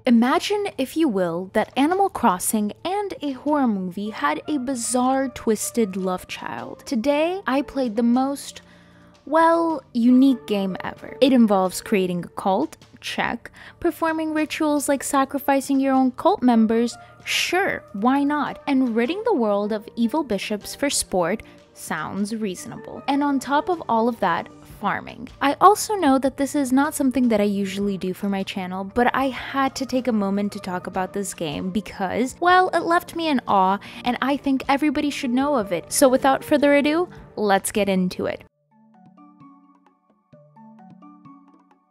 Imagine, if you will, that Animal Crossing and a horror movie had a bizarre, twisted love child. Today, I played the most, well, unique game ever. It involves creating a cult, check. Performing rituals like sacrificing your own cult members, sure, why not? And ridding the world of evil bishops for sport, sounds reasonable. And on top of all of that, farming. I also know that this is not something that I usually do for my channel, but I had to take a moment to talk about this game because, well, it left me in awe and I think everybody should know of it. So without further ado, let's get into it.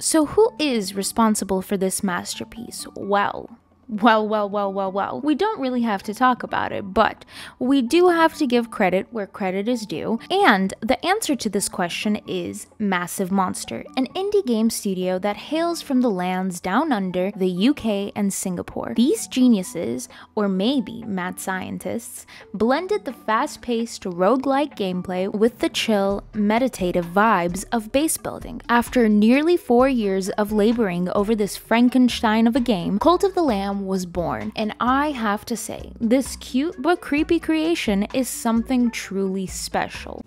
So who is responsible for this masterpiece? Well, we don't really have to talk about it, but we do have to give credit where credit is due, and the answer to this question is Massive Monster, an indie game studio that hails from the lands down under the UK and Singapore. These geniuses, or maybe mad scientists, blended the fast-paced roguelike gameplay with the chill, meditative vibes of base building. After nearly 4 years of laboring over this Frankenstein of a game, Cult of the Lamb was born, and I have to say, this cute but creepy creation is something truly special.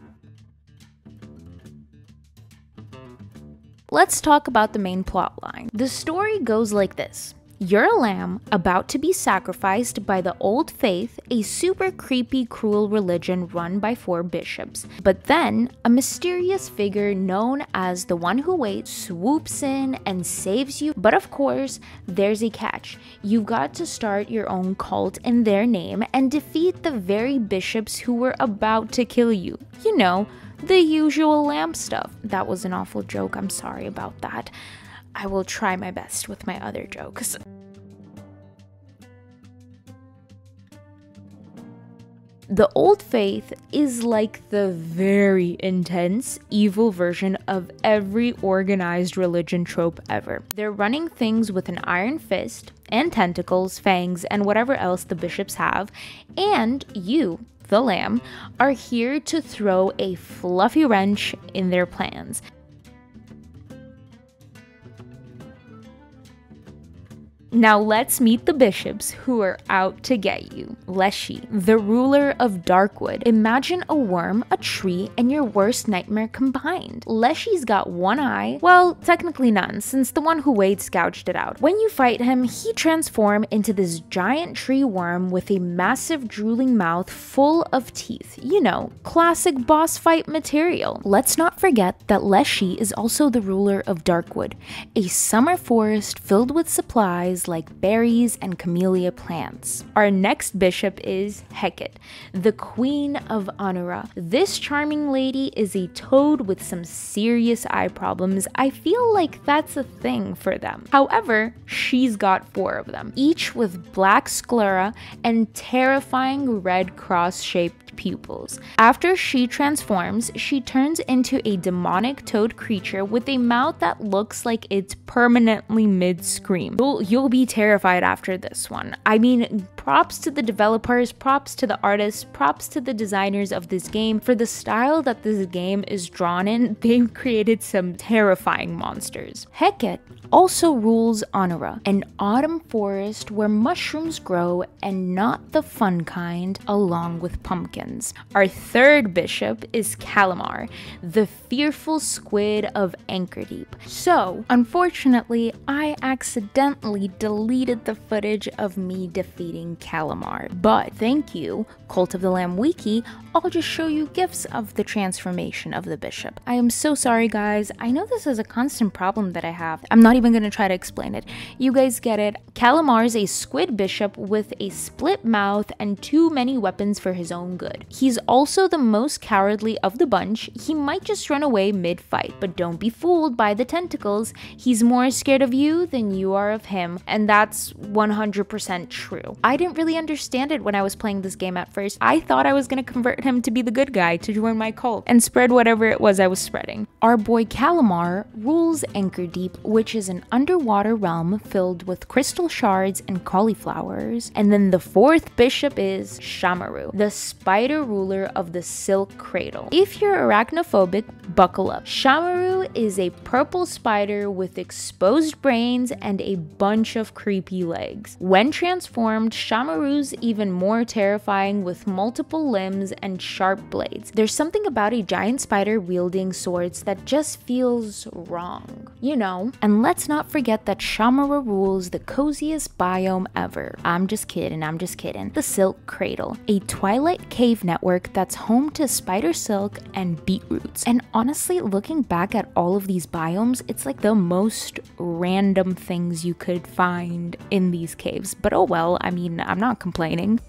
Let's talk about the main plotline. The story goes like this. You're a lamb about to be sacrificed by the Old Faith, a super creepy, cruel religion run by 4 bishops. But then, a mysterious figure known as the One Who Waits swoops in and saves you. But of course, there's a catch. You've got to start your own cult in their name and defeat the very bishops who were about to kill you. You know, the usual lamb stuff. That was an awful joke, I'm sorry about that. I will try my best with my other jokes. The Old Faith is like the very intense, evil version of every organized religion trope ever. They're running things with an iron fist, and tentacles, fangs, and whatever else the bishops have, and you, the lamb, are here to throw a fluffy wrench in their plans. Now let's meet the bishops who are out to get you. Leshy, the ruler of Darkwood. Imagine a worm, a tree, and your worst nightmare combined. Leshy's got one eye, well, technically none, since the One Who Waits gouged it out. When you fight him, he transforms into this giant tree worm with a massive drooling mouth full of teeth. You know, classic boss fight material. Let's not forget that Leshy is also the ruler of Darkwood, a summer forest filled with supplies like berries and camellia plants. Our next bishop is Hecate, the queen of Anura. This charming lady is a toad with some serious eye problems. I feel like that's a thing for them. However, she's got 4 of them, each with black sclera and terrifying red cross-shaped pupils. After she transforms, she turns into a demonic toad creature with a mouth that looks like it's permanently mid-scream. You'll be terrified after this one. I mean, props to the developers, props to the artists, props to the designers of this game. For the style that this game is drawn in, they've created some terrifying monsters. Hecate also rules Anura, an autumn forest where mushrooms grow and not the fun kind, along with pumpkins. Our third bishop is Calamar, the fearful squid of Anchordeep. So, unfortunately, I accidentally deleted the footage of me defeating Calamar. But thank you, Cult of the Lamb Wiki, I'll just show you gifs of the transformation of the bishop. I am so sorry, guys. I know this is a constant problem that I have. I'm not even gonna try to explain it. You guys get it. Calamar's a squid bishop with a split mouth and too many weapons for his own good. He's also the most cowardly of the bunch. He might just run away mid-fight, but don't be fooled by the tentacles. He's more scared of you than you are of him, and that's 100% true. I didn't really understand it when I was playing this game at first. I thought I was gonna convert him to be the good guy, to join my cult, and spread whatever it was I was spreading. Our boy Calamar rules Anchor Deep, which is an underwater realm filled with crystal shards and cauliflowers. And then the fourth bishop is Shamaru, the spider ruler of the Silk Cradle. If you're arachnophobic, buckle up. Shamaru is a purple spider with exposed brains and a bunch of creepy legs. When transformed, Shamaru's even more terrifying with multiple limbs and sharp blades. There's something about a giant spider wielding swords that just feels wrong, you know? And let's not forget that Shamaru rules the coziest biome ever. I'm just kidding. The Silk Cradle, a twilight cave network that's home to spider silk and beetroots. And honestly, looking back at all of these biomes, it's like the most random things you could find in these caves. But oh well, I mean, I'm not complaining.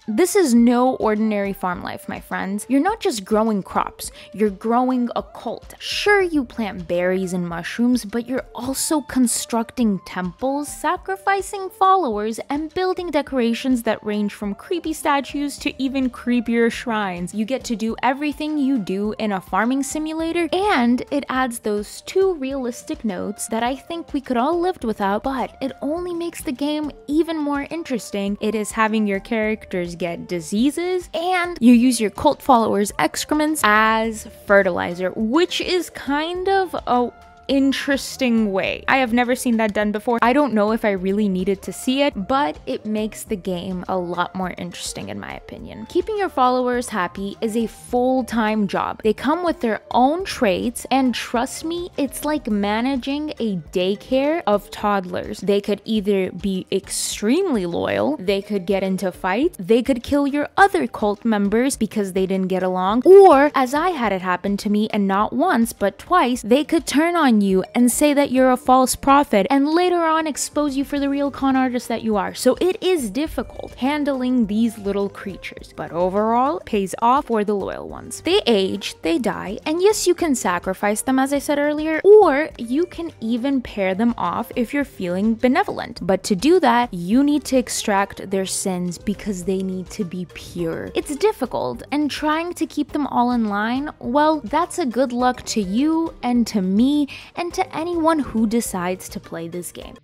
This is no ordinary farm life, my friends. You're not just growing crops, you're growing a cult. Sure, you plant berries and mushrooms, but you're also constructing temples, sacrificing followers, and building decorations that range from creepy statues to even creepier shrines. You get to do everything you do in a farming simulator, and it adds those two realistic notes that I think we could all lived without, but it only makes the game even more interesting. It is having your characters get diseases, and you use your cult followers' excrements as fertilizer, which is kind of a interesting way. I have never seen that done before. I don't know if I really needed to see it, but it makes the game a lot more interesting in my opinion. Keeping your followers happy is a full-time job. They come with their own traits, and trust me, it's like managing a daycare of toddlers. They could either be extremely loyal, they could get into fights, they could kill your other cult members because they didn't get along, or, as I had it happen to me, and not once but twice, they could turn on you and say that you're a false prophet and later on expose you for the real con artist that you are. So it is difficult handling these little creatures, but overall pays off for the loyal ones. They age, they die, and yes, you can sacrifice them as I said earlier, or you can even pair them off if you're feeling benevolent. But to do that, you need to extract their sins because they need to be pure. It's difficult, and trying to keep them all in line, well, that's a good luck to you and to me and to anyone who decides to play this game.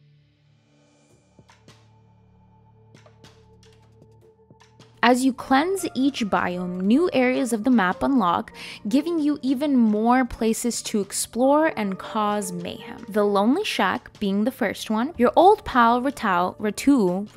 As you cleanse each biome, new areas of the map unlock, giving you even more places to explore and cause mayhem. The Lonely Shack being the first one, your old pal Ratu,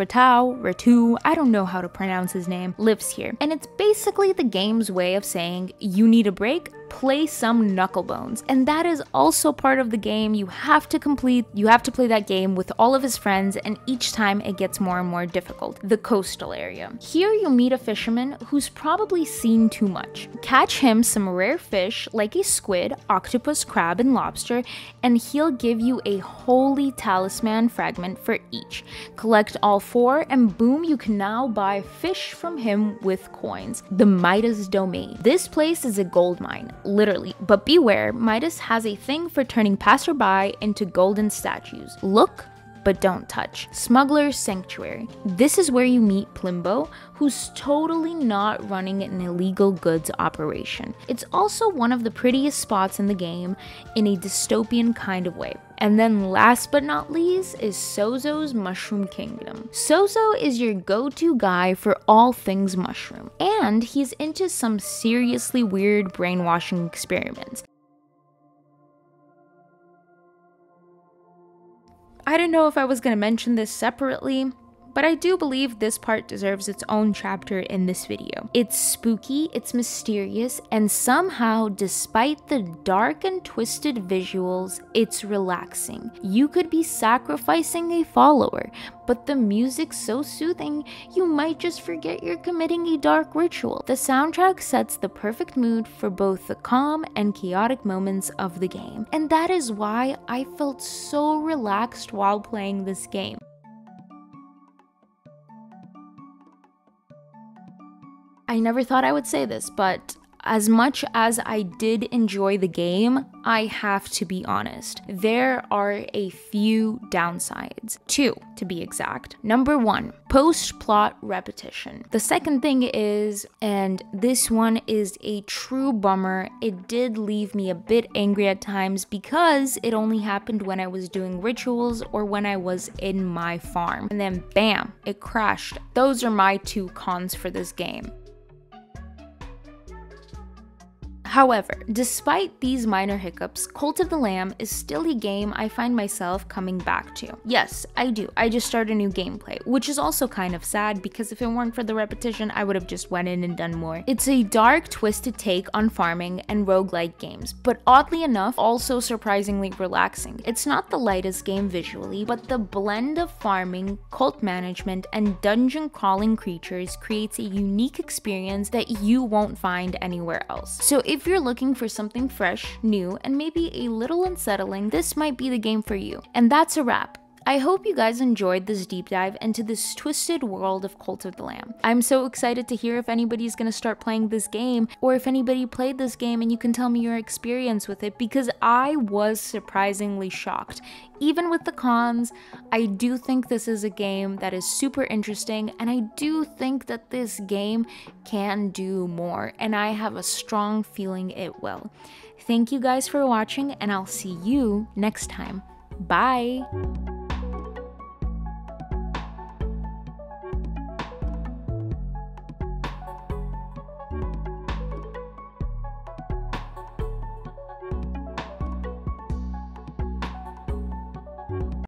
I don't know how to pronounce his name, lives here. And it's basically the game's way of saying, you need a break? Play some Knucklebones. And that is also part of the game. You have to play that game with all of his friends, and each time it gets more and more difficult. The coastal area. Here you meet a fisherman who's probably seen too much. Catch him some rare fish like a squid, octopus, crab, and lobster, and he'll give you a holy talisman fragment for each. Collect all 4 and boom, you can now buy fish from him with coins. The Midas Domain. This place is a gold mine. Literally, but beware, Midas has a thing for turning passerby into golden statues. Look, but don't touch. Smuggler's Sanctuary. This is where you meet Plimbo, who's totally not running an illegal goods operation. It's also one of the prettiest spots in the game in a dystopian kind of way. And then last but not least is Sozo's Mushroom Kingdom. Sozo is your go-to guy for all things mushroom, and he's into some seriously weird brainwashing experiments. I don't know if I was going to mention this separately, but I do believe this part deserves its own chapter in this video. It's spooky, it's mysterious, and somehow, despite the dark and twisted visuals, it's relaxing. You could be sacrificing a follower, but the music's so soothing, you might just forget you're committing a dark ritual. The soundtrack sets the perfect mood for both the calm and chaotic moments of the game, and that is why I felt so relaxed while playing this game. I never thought I would say this, but as much as I did enjoy the game, I have to be honest, there are a few downsides. 2, to be exact. Number 1, post-plot repetition. The second thing is, and this one is a true bummer, it did leave me a bit angry at times because it only happened when I was doing rituals or when I was in my farm. And then bam, it crashed. Those are my 2 cons for this game. However, despite these minor hiccups, Cult of the Lamb is still a game I find myself coming back to. Yes, I do. I just started a new gameplay, which is also kind of sad because if it weren't for the repetition, I would have just went in and done more. It's a dark, twisted take on farming and roguelike games, but oddly enough, also surprisingly relaxing. It's not the lightest game visually, but the blend of farming, cult management, and dungeon crawling creatures creates a unique experience that you won't find anywhere else. So if you're looking for something fresh, new, and maybe a little unsettling, this might be the game for you. And that's a wrap. I hope you guys enjoyed this deep dive into this twisted world of Cult of the Lamb. I'm so excited to hear if anybody's gonna start playing this game, or if anybody played this game and you can tell me your experience with it, because I was surprisingly shocked. Even with the cons, I do think this is a game that is super interesting, and I do think that this game can do more, and I have a strong feeling it will. Thank you guys for watching, and I'll see you next time. Bye!